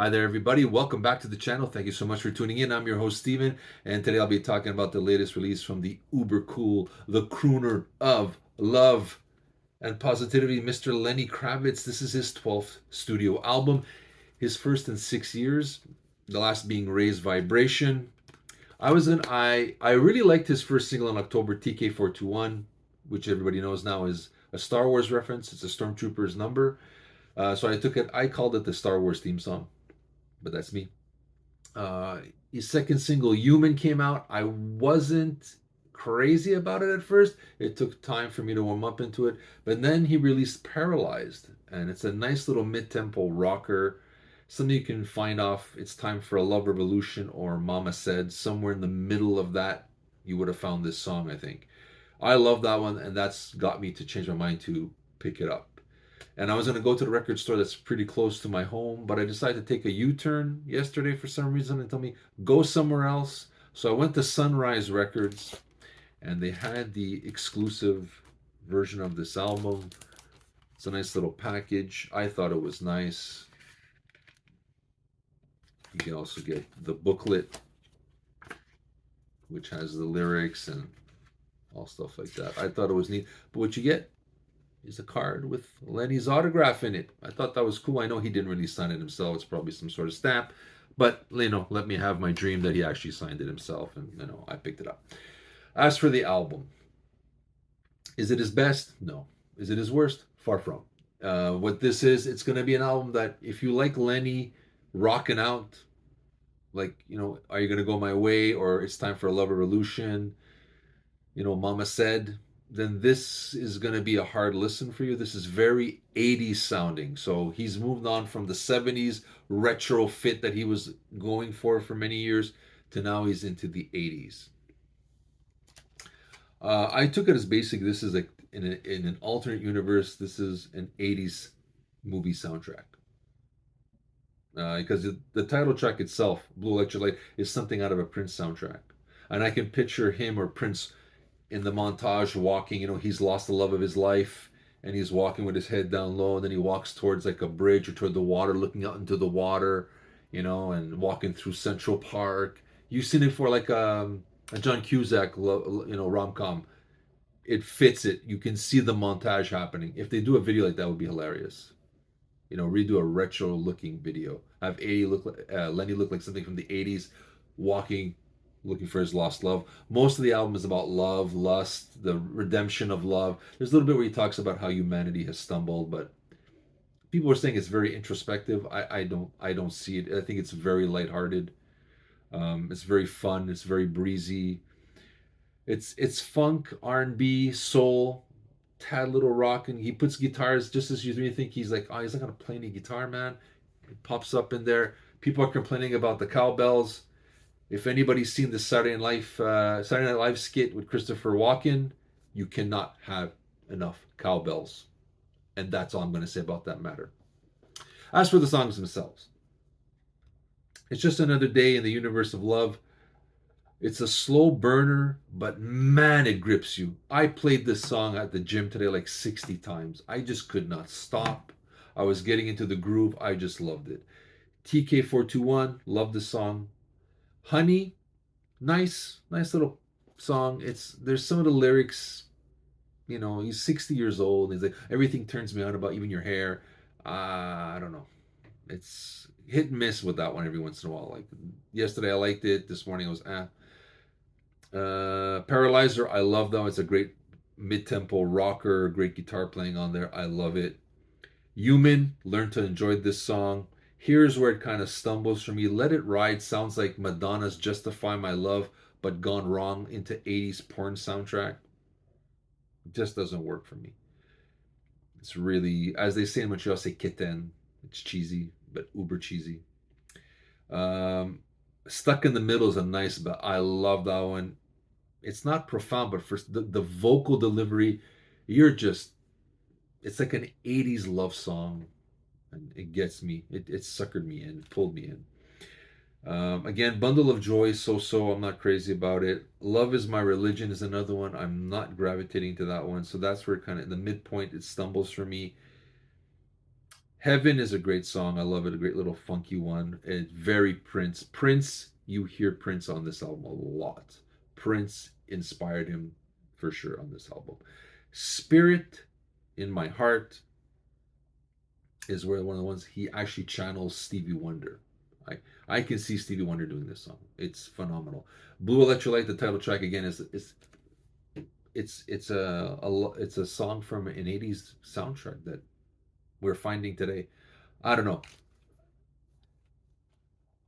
Hi there, everybody. Welcome back to the channel. Thank you so much for tuning in. I'm your host, Steven, and today I'll be talking about the latest release from the uber cool, the crooner of love and positivity, Mr. Lenny Kravitz. This is his 12th studio album, his first in 6 years, the last being Raised Vibration. I really liked his first single in October, TK421, which everybody knows now is a Star Wars reference. It's a Stormtrooper's number. I called it the Star Wars theme song, but that's me. Uh, his second single, Human, came out. I wasn't crazy about it at first. It took time for me to warm up into it. But then he released Paralyzed, and it's a nice little mid tempo rocker. Something you can find off It's Time for a Love Revolution or Mama Said. Somewhere in the middle of that, you would have found this song, I think. I love that one, and that's got me to change my mind to pick it up. And I was going to go to the record store that's pretty close to my home, but I decided to take a U-turn yesterday for some reason and tell me go somewhere else. So I went to Sunrise Records, and they had the exclusive version of this album. It's a nice little package. I thought it was nice. You can also get the booklet, which has the lyrics and all stuff like that. I thought it was neat. But what you get is a card with Lenny's autograph in it. I thought that was cool. I know he didn't really sign it himself. It's probably some sort of stamp. But, let me have my dream that he actually signed it himself. And, I picked it up. As for the album, is it his best? No. Is it his worst? Far from. What this is, it's going to be an album that if you like Lenny rocking out, like, Are You Gonna Go My Way or It's Time for a Love Revolution, Mama Said, then this is going to be a hard listen for you. This is very 80s sounding. So he's moved on from the 70s retro fit that he was going for many years to now he's into the 80s. I took it as basic. This is like in an alternate universe. This is an 80s movie soundtrack. Because the title track itself, Blue Electric Light, is something out of a Prince soundtrack. And I can picture him or Prince in the montage walking. He's lost the love of his life and he's walking with his head down low, and then he walks towards like a bridge or toward the water, looking out into the water, and walking through Central Park. You've seen it for like a John Cusack rom-com. It fits it. You can see the montage happening. If they do a video like that, it would be hilarious. Redo a retro looking video. Have Lenny look like something from the 80s, walking, looking for his lost love. Most of the album is about love, lust, the redemption of love. There's a little bit where he talks about how humanity has stumbled, but people are saying it's very introspective. I don't see it. I think it's very lighthearted. It's very fun. It's very breezy. It's funk, R&B, soul, tad little rock, and he puts guitars just as you think he's like, oh, he's not gonna play any guitar, man. It pops up in there. People are complaining about the cowbells. If anybody's seen the Saturday Night Live skit with Christopher Walken, you cannot have enough cowbells, and that's all I'm going to say about that matter. As for the songs themselves, it's just another day in the universe of love. It's a slow burner, but man, it grips you. I played this song at the gym today like 60 times. I just could not stop. I was getting into the groove. I just loved it. TK421, love the song. Honey, nice little song. There's some of the lyrics, he's 60 years old. He's like, everything turns me on about even your hair. I don't know. It's hit and miss with that one every once in a while. Like yesterday I liked it. This morning I was Paralyzer, I love though. It's a great mid-tempo rocker, great guitar playing on there. I love it. Human, learn to enjoy this song. Here's where it kind of stumbles for me. Let It Ride sounds like Madonna's Justify My Love, but gone wrong into 80s porn soundtrack. It just doesn't work for me. It's really, as they say in Montreal, say kitten. It's cheesy, but uber cheesy. Stuck in the Middle is a nice, but I love that one. It's not profound, but for the vocal delivery, it's like an 80s love song. And it gets me. It suckered me in, pulled me in. Again, Bundle of Joy, so. I'm not crazy about it. Love Is My Religion is another one. I'm not gravitating to that one. So that's where kind of in the midpoint it stumbles for me. Heaven is a great song. I love it. A great little funky one. It's very Prince. Prince, you hear Prince on this album a lot. Prince inspired him for sure on this album. Spirit in My Heart is where one of the ones he actually channels Stevie Wonder. I can see Stevie Wonder doing this song. It's phenomenal. Blue Electrolyte, the title track again is it's a song from an '80s soundtrack that we're finding today. I don't know.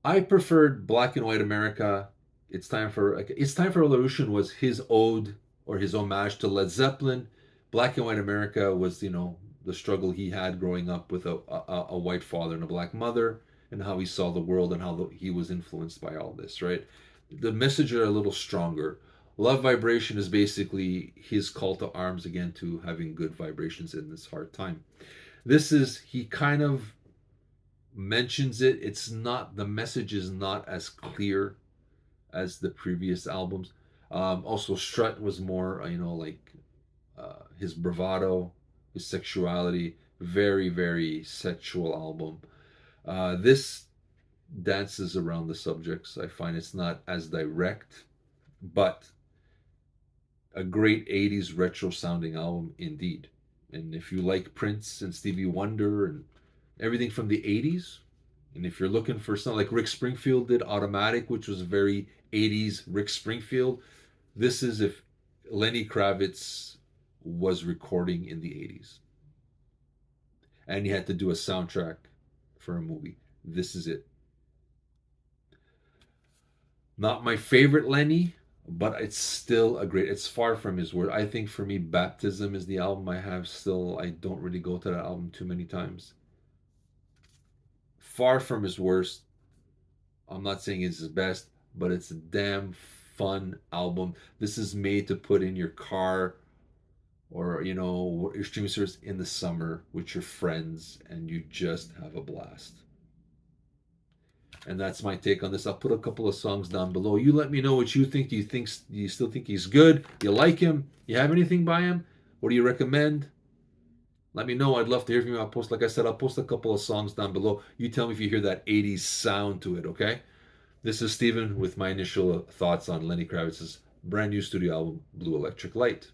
I preferred Black and White America. It's time for Revolution was his ode or his homage to Led Zeppelin. Black and White America was the struggle he had growing up with a white father and a black mother, and how he saw the world and how he was influenced by all this. Right, the messages are a little stronger. Love Vibration is basically his call to arms again to having good vibrations in this hard time. This is he kind of mentions it. It's not the message is not as clear as the previous albums. Also, Strut was more, like his bravado, his sexuality. Very, very sexual album. This dances around the subjects. I find it's not as direct, but a great 80s retro sounding album indeed. And if you like Prince and Stevie Wonder and everything from the 80s, and if you're looking for something like Rick Springfield did Automatic, which was very 80s Rick Springfield, this is if Lenny Kravitz was recording in the 80s and he had to do a soundtrack for a movie. This is it. Not my favorite Lenny, but it's still a great. It's far from his word. I think for me, Baptism is the album I have still. I don't really go to that album too many times. Far from his worst. I'm not saying it's his best, but it's a damn fun album. This is made to put in your car or your streaming service in the summer with your friends, and you just have a blast. And that's my take on this. I'll put a couple of songs down below. You let me know what you think. Do you still think he's good? You like him? You have anything by him? What do you recommend? Let me know. I'd love to hear from you. Like I said, I'll post a couple of songs down below. You tell me if you hear that 80s sound to it, okay? This is Steven with my initial thoughts on Lenny Kravitz's brand new studio album, Blue Electric Light.